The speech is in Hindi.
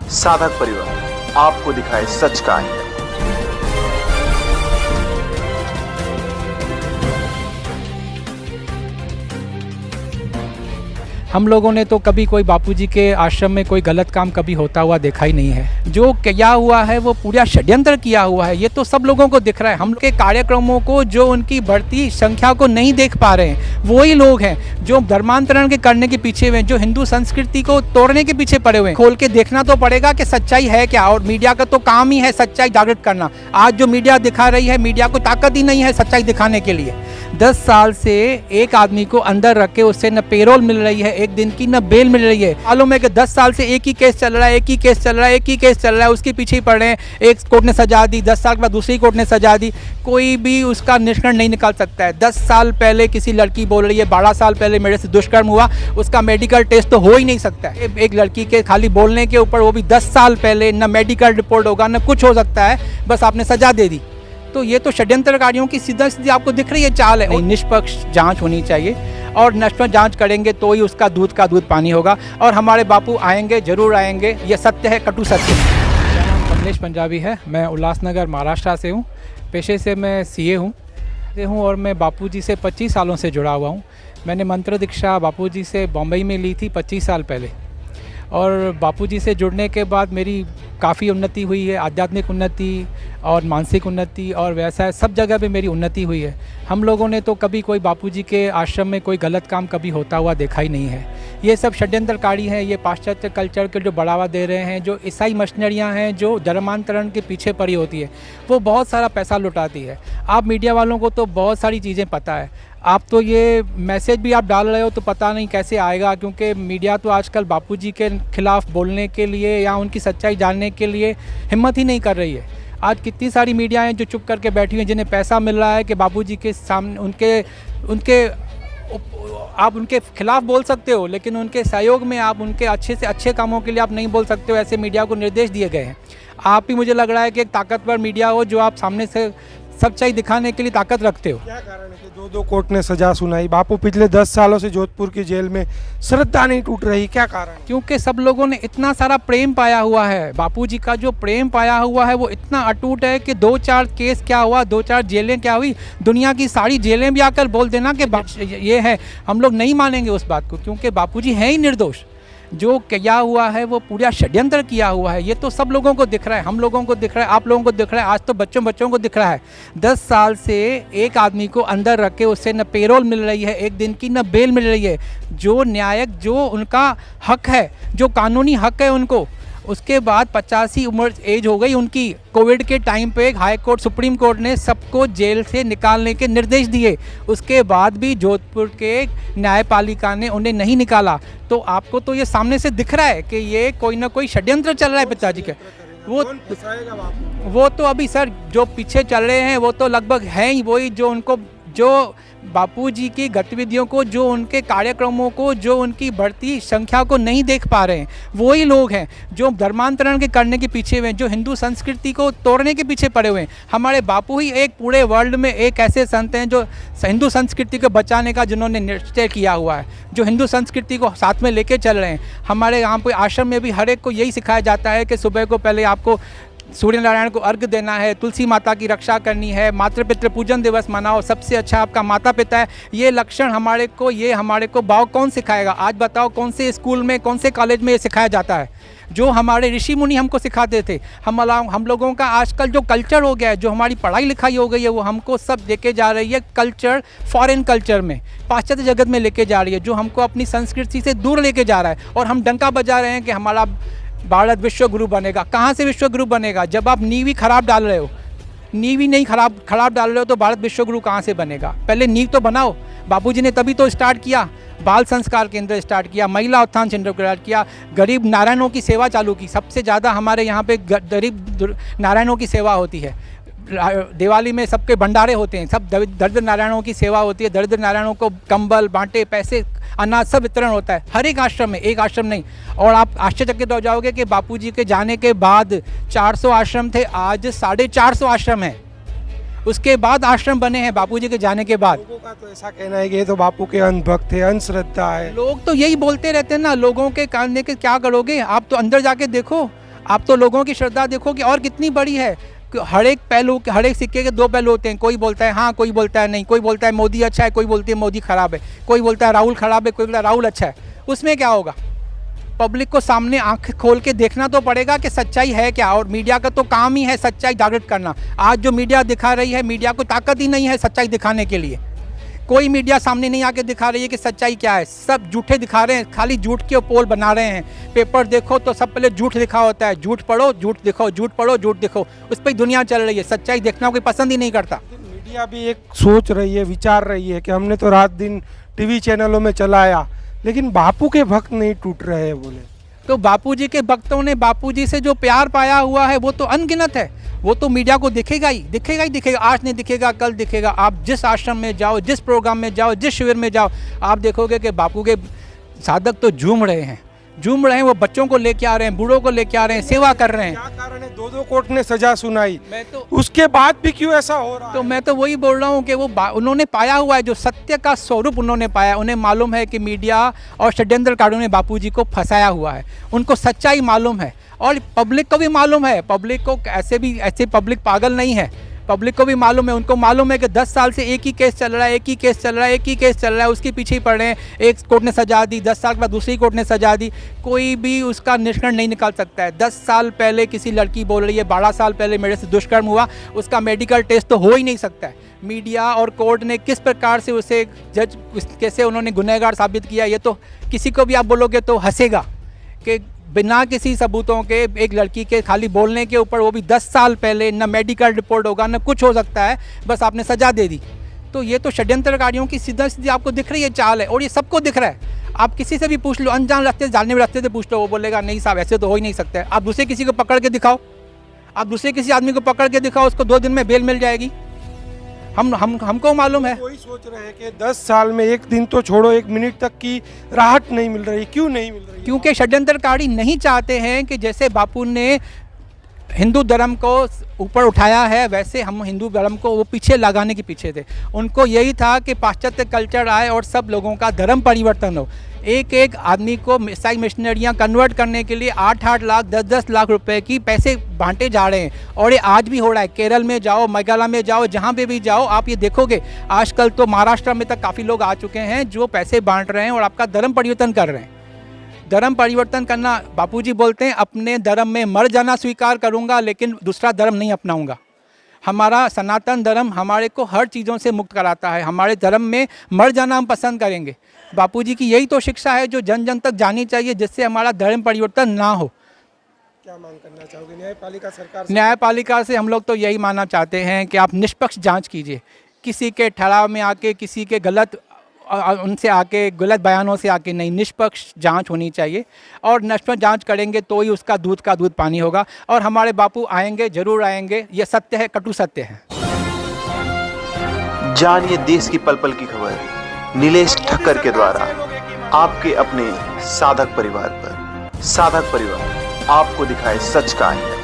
साधक परिवार आपको दिखाए सच का आईना। हम लोगों ने तो कभी कोई बापूजी के आश्रम में कोई गलत काम कभी होता हुआ देखा ही नहीं है। जो किया हुआ है वो पूरा षड्यंत्र किया हुआ है, ये तो सब लोगों को दिख रहा है। हम के कार्यक्रमों को जो उनकी बढ़ती संख्या को नहीं देख पा रहे हैं, वही लोग हैं जो धर्मांतरण के करने के पीछे हुए हैं, जो हिंदू संस्कृति को तोड़ने के पीछे पड़े हुए हैं। खोल के देखना तो पड़ेगा कि सच्चाई है क्या, और मीडिया का तो काम ही है सच्चाई जागृत करना। आज जो मीडिया दिखा रही है, मीडिया को ताकत ही नहीं है सच्चाई दिखाने के लिए। 10 साल से एक आदमी को अंदर रख के उससे न पेरोल मिल रही है एक दिन की, न बेल मिल रही है। मालूम है कि 10 साल से एक ही केस चल रहा है, एक ही केस चल रहा है, एक ही केस चल रहा है, उसके पीछे ही पड़ रहे हैं। एक कोर्ट ने सजा दी, 10 साल के बाद दूसरी कोर्ट ने सजा दी, कोई भी उसका निष्कर्ष नहीं निकाल सकता है। 10 साल पहले किसी लड़की बोल रही है 12 साल पहले मेरे से दुष्कर्म हुआ, उसका मेडिकल टेस्ट तो हो ही नहीं सकता है। एक लड़की के खाली बोलने के ऊपर, वो भी 10 साल पहले, न मेडिकल रिपोर्ट होगा न कुछ हो सकता है, बस आपने सजा दे दी। तो ये तो षड्यंत्रकारियों की सीधा सीधी आपको दिख रही है चाल है। निष्पक्ष जांच होनी चाहिए, और निष्पक्ष जांच करेंगे तो ही उसका दूध का दूध पानी होगा। और हमारे बापू आएंगे, जरूर आएंगे, ये सत्य है, कटु सत्य है। मेरा नाम कमलेश पंजाबी है, मैं उल्लासनगर महाराष्ट्र से हूँ। पेशे से मैं सीए हूँ और मैं बापूजी से 25 सालों से जुड़ा हुआ हूँ। मैंने मंत्र दीक्षा बापूजी से बम्बई में ली थी 25 साल पहले, और बापूजी से जुड़ने के बाद मेरी काफ़ी उन्नति हुई है, आध्यात्मिक उन्नति और मानसिक उन्नति और व्यवसाय सब जगह पे मेरी उन्नति हुई है। हम लोगों ने तो कभी कोई बापूजी के आश्रम में कोई गलत काम कभी होता हुआ देखा ही नहीं है। ये सब षड्यंत्रकारी हैं, ये पाश्चात्य कल्चर के जो बढ़ावा दे रहे हैं, जो ईसाई मशीनरियाँ हैं जो धर्मांतरण के पीछे पड़ी होती है, वो बहुत सारा पैसा लुटाती है। आप मीडिया वालों को तो बहुत सारी चीज़ें पता है, आप तो ये मैसेज भी आप डाल रहे हो तो पता नहीं कैसे आएगा, क्योंकि मीडिया तो आजकल बापूजी के खिलाफ बोलने के लिए या उनकी सच्चाई जानने के लिए हिम्मत ही नहीं कर रही है। आज कितनी सारी मीडिया हैं जो चुप करके बैठी हुई हैं, जिन्हें पैसा मिल रहा है कि बापूजी के सामने आप उनके खिलाफ बोल सकते हो, लेकिन उनके सहयोग में आप उनके अच्छे से अच्छे कामों के लिए आप नहीं बोल सकते हो। ऐसे मीडिया को निर्देश दिए गए हैं। आप ही मुझे लग रहा है कि एक ताकतवर मीडिया हो जो आप सामने से सच्चाई दिखाने के लिए ताकत रखते हो। क्या कारण है कि दो कोर्ट ने सजा सुनाई? बापू पिछले 10 सालों से जोधपुर की जेल में, श्रद्धा नहीं टूट रही, क्या कारण? क्योंकि सब लोगों ने इतना सारा प्रेम पाया हुआ है। बापूजी का जो प्रेम पाया हुआ है वो इतना अटूट है कि 2-4 केस क्या हुआ, 2-4 जेलें क्या हुई, दुनिया की सारी जेलें भी आकर बोल देना कि ये है, हम लोग नहीं मानेंगे उस बात को, क्योंकि बापूजी हैं ही निर्दोष। जो किया हुआ है वो पूरा षड्यंत्र किया हुआ है, ये तो सब लोगों को दिख रहा है। हम लोगों को दिख रहा है, आप लोगों को दिख रहा है, आज तो बच्चों को दिख रहा है। 10 साल से एक आदमी को अंदर रख के उससे न पेरोल मिल रही है एक दिन की, न बेल मिल रही है। जो न्यायिक, जो उनका हक है, जो कानूनी हक है उनको, उसके बाद 85 उम्र एज हो गई उनकी। कोविड के टाइम पे हाई कोर्ट, सुप्रीम कोर्ट ने सबको जेल से निकालने के निर्देश दिए, उसके बाद भी जोधपुर के न्यायपालिका ने उन्हें नहीं निकाला। तो आपको तो ये सामने से दिख रहा है कि ये कोई ना कोई षड्यंत्र चल रहा है पिताजी का। वो तो अभी सर जो पीछे चल रहे हैं वो तो लगभग हैं ही वही, जो उनको, जो बापूजी की गतिविधियों को, जो उनके कार्यक्रमों को, जो उनकी बढ़ती संख्या को नहीं देख पा रहे हैं, वही लोग हैं जो धर्मांतरण के करने के पीछे हुए हैं, जो हिंदू संस्कृति को तोड़ने के पीछे पड़े हुए हैं। हमारे बापू ही एक पूरे वर्ल्ड में एक ऐसे संत हैं जो हिंदू संस्कृति को बचाने का जिन्होंने निश्चय किया हुआ है, जो हिंदू संस्कृति को साथ में लेके चल रहे हैं। हमारे यहाँ पे आश्रम में भी हर एक को यही सिखाया जाता है कि सुबह को पहले आपको सूर्य नारायण को अर्घ देना है, तुलसी माता की रक्षा करनी है, मातृ पितृ पूजन दिवस मनाओ, सबसे अच्छा आपका माता पिता है। ये लक्षण हमारे को भाव कौन सिखाएगा? आज बताओ कौन से स्कूल में, कौन से कॉलेज में ये सिखाया जाता है? जो हमारे ऋषि मुनि हमको सिखाते थे। हम लोगों का आजकल जो कल्चर हो गया है, जो हमारी पढ़ाई लिखाई हो गई है, वो हमको सब लेके जा रही है कल्चर, फॉरेन कल्चर में, पाश्चात्य जगत में लेके जा रही है, जो हमको अपनी संस्कृति से दूर लेके जा रहा है। और हम डंका बजा रहे हैं कि हमारा भारत विश्व गुरु बनेगा। कहाँ से विश्व गुरु बनेगा? जब आप नींव ही खराब डाल रहे हो, नींव ही नहीं खराब डाल रहे हो तो भारत विश्व गुरु कहाँ से बनेगा? पहले नींव तो बनाओ। बापूजी ने तभी तो स्टार्ट किया, बाल संस्कार केंद्र स्टार्ट किया, महिला उत्थान केंद्र स्टार्ट किया, गरीब नारायणों की सेवा चालू की। सबसे ज़्यादा हमारे यहाँ पे गरीब नारायणों की सेवा होती है। दिवाली में सबके भंडारे होते हैं, सब दरिद्र नारायणों की सेवा होती है। दरिद्र नारायणों को कंबल बांटे, पैसे, अनाज सब वितरण होता है हर एक आश्रम में, एक आश्रम नहीं। और आप आश्चर्यचकित हो जाओगे कि बापूजी के जाने के बाद 400 आश्रम थे, आज 450 आश्रम हैं। उसके बाद आश्रम बने हैं बापूजी के जाने के बाद। लोगों का तो ऐसा कहना है कि ये तो बापू के अंधभक्त थे, अंधश्रद्धा है। लोग तो यही बोलते रहते हैं ना, लोगों के कहने के क्या करोगे? आप तो अंदर जाके देखो, आप तो लोगों की श्रद्धा देखो कि और कितनी बड़ी है। कि हर एक पहलू, हर एक सिक्के के दो पहलू होते हैं। कोई बोलता है हाँ, कोई बोलता है नहीं, कोई बोलता है मोदी अच्छा है, कोई बोलती है मोदी खराब है, कोई बोलता है राहुल खराब है, कोई बोलता है राहुल अच्छा है। उसमें क्या होगा? पब्लिक को सामने आंख खोल के देखना तो पड़ेगा कि सच्चाई है क्या, और मीडिया का तो काम ही है सच्चाई जागृत करना। आज जो मीडिया दिखा रही है, मीडिया को ताकत ही नहीं है सच्चाई दिखाने के लिए। कोई मीडिया सामने नहीं आके दिखा रही है कि सच्चाई क्या है, सब झूठे दिखा रहे हैं, खाली झूठ के पोल बना रहे हैं। पेपर देखो तो सब पहले झूठ लिखा होता है, झूठ पढ़ो झूठ दिखो, झूठ पढ़ो झूठ दिखो, उस पर दुनिया चल रही है। सच्चाई देखना कोई पसंद ही नहीं करता। मीडिया भी एक सोच रही है, विचार रही है कि हमने तो रात दिन टीवी चैनलों में चलाया, लेकिन बापू के भक्त नहीं टूट रहे हैं बोले। तो बापूजी के भक्तों ने बापूजी से जो प्यार पाया हुआ है वो तो अनगिनत है। वो तो मीडिया को दिखेगा ही दिखेगा ही दिखेगा। आज नहीं दिखेगा कल दिखेगा। आप जिस आश्रम में जाओ, जिस प्रोग्राम में जाओ, जिस शिविर में जाओ, आप देखोगे कि बापू के साधक तो झूम रहे हैं, वो बच्चों को लेके आ रहे हैं, बूढ़ों को लेके आ रहे हैं, सेवा कर रहे हैं। क्या कारण है? दो कोर्ट ने सजा सुनाई, मैं तो उसके बाद भी क्यों ऐसा हो रहा है? तो मैं तो वही बोल रहा हूँ कि वो उन्होंने पाया हुआ है, जो सत्य का स्वरूप उन्होंने पाया। उन्हें मालूम है कि मीडिया और षड्यंत्रकारियों ने बापूजी को फंसाया हुआ है। उनको सच्चाई मालूम है और पब्लिक को भी मालूम है। पब्लिक को ऐसे पब्लिक पागल नहीं है। पब्लिक को भी मालूम है, उनको मालूम है कि 10 साल से एक ही केस चल रहा है, एक ही केस चल रहा है, उसके पीछे ही पड़ रहे हैं। एक कोर्ट ने सजा दी, 10 साल के बाद दूसरी कोर्ट ने सजा दी, कोई भी उसका निष्कर्ष नहीं निकाल सकता है। 10 साल पहले किसी लड़की बोल रही है 12 साल पहले मेरे से दुष्कर्म हुआ, उसका मेडिकल टेस्ट तो हो ही नहीं सकता है। मीडिया और कोर्ट ने किस प्रकार से उसे जज कैसे उन्होंने गुनहगार साबित किया, ये तो किसी को भी आप बोलोगे तो हंसेगा कि बिना किसी सबूतों के एक लड़की के खाली बोलने के ऊपर, वो भी 10 साल पहले, न मेडिकल रिपोर्ट होगा न कुछ हो सकता है, बस आपने सजा दे दी। तो ये तो षड्यंत्रकारियों की सीधा सीधी आपको दिख रही है चाल है, और ये सबको दिख रहा है। आप किसी से भी पूछ लो, अनजान रास्ते से, जानने वाले रास्ते से पूछ लो, वो बोलेगा नहीं साहब ऐसे तो हो ही नहीं सकता है। आप दूसरे किसी को पकड़ के दिखाओ, आप दूसरे किसी आदमी को पकड़ के दिखाओ, उसको 2 दिन में बेल मिल जाएगी। हमको मालूम है। वही सोच रहे हैं कि 10 साल में एक दिन तो छोड़ो, 1 मिनट तक की राहत नहीं मिल रही। क्यों नहीं मिल रही? क्योंकि षड्यंत्रकारी नहीं चाहते हैं कि जैसे बापू ने हिंदू धर्म को ऊपर उठाया है, वैसे हम हिंदू धर्म को वो पीछे लगाने के पीछे थे। उनको यही था कि पाश्चात्य कल्चर आए और सब लोगों का धर्म परिवर्तन हो। एक आदमी को ईसाई मिशनरियाँ कन्वर्ट करने के लिए 8-8 लाख 10-10 लाख रुपए की पैसे बांटे जा रहे हैं, और ये आज भी हो रहा है। केरल में जाओ, मेघालय में जाओ, जहाँ पे भी जाओ आप ये देखोगे। आजकल तो महाराष्ट्र में तक काफ़ी लोग आ चुके हैं जो पैसे बांट रहे हैं और आपका धर्म परिवर्तन कर रहे हैं। धर्म परिवर्तन करना, बापूजी बोलते हैं अपने धर्म में मर जाना स्वीकार करूंगा, लेकिन दूसरा धर्म नहीं अपनाऊंगा। हमारा सनातन धर्म हमारे को हर चीज़ों से मुक्त कराता है। हमारे धर्म में मर जाना हम पसंद करेंगे। बापूजी की यही तो शिक्षा है जो जन जन तक जानी चाहिए, जिससे हमारा धर्म परिवर्तन ना हो। क्या मांग करना चाहोगे न्यायपालिका सरकार से? न्यायपालिका से हम लोग तो यही मानना चाहते हैं कि आप निष्पक्ष जांच कीजिए। किसी के ठहराव में आके, किसी के उनसे आके गलत बयानों से आके नहीं, निष्पक्ष जांच होनी चाहिए। और निष्पक्ष जांच करेंगे तो ही उसका दूध का दूध पानी होगा। और हमारे बापू आएंगे, जरूर आएंगे, ये सत्य है, कटु सत्य है। जानिए देश की पल पल की खबर नीलेश ठक्कर के द्वारा आपके अपने साधक परिवार पर। साधक परिवार आपको दिखाए सच का आईना।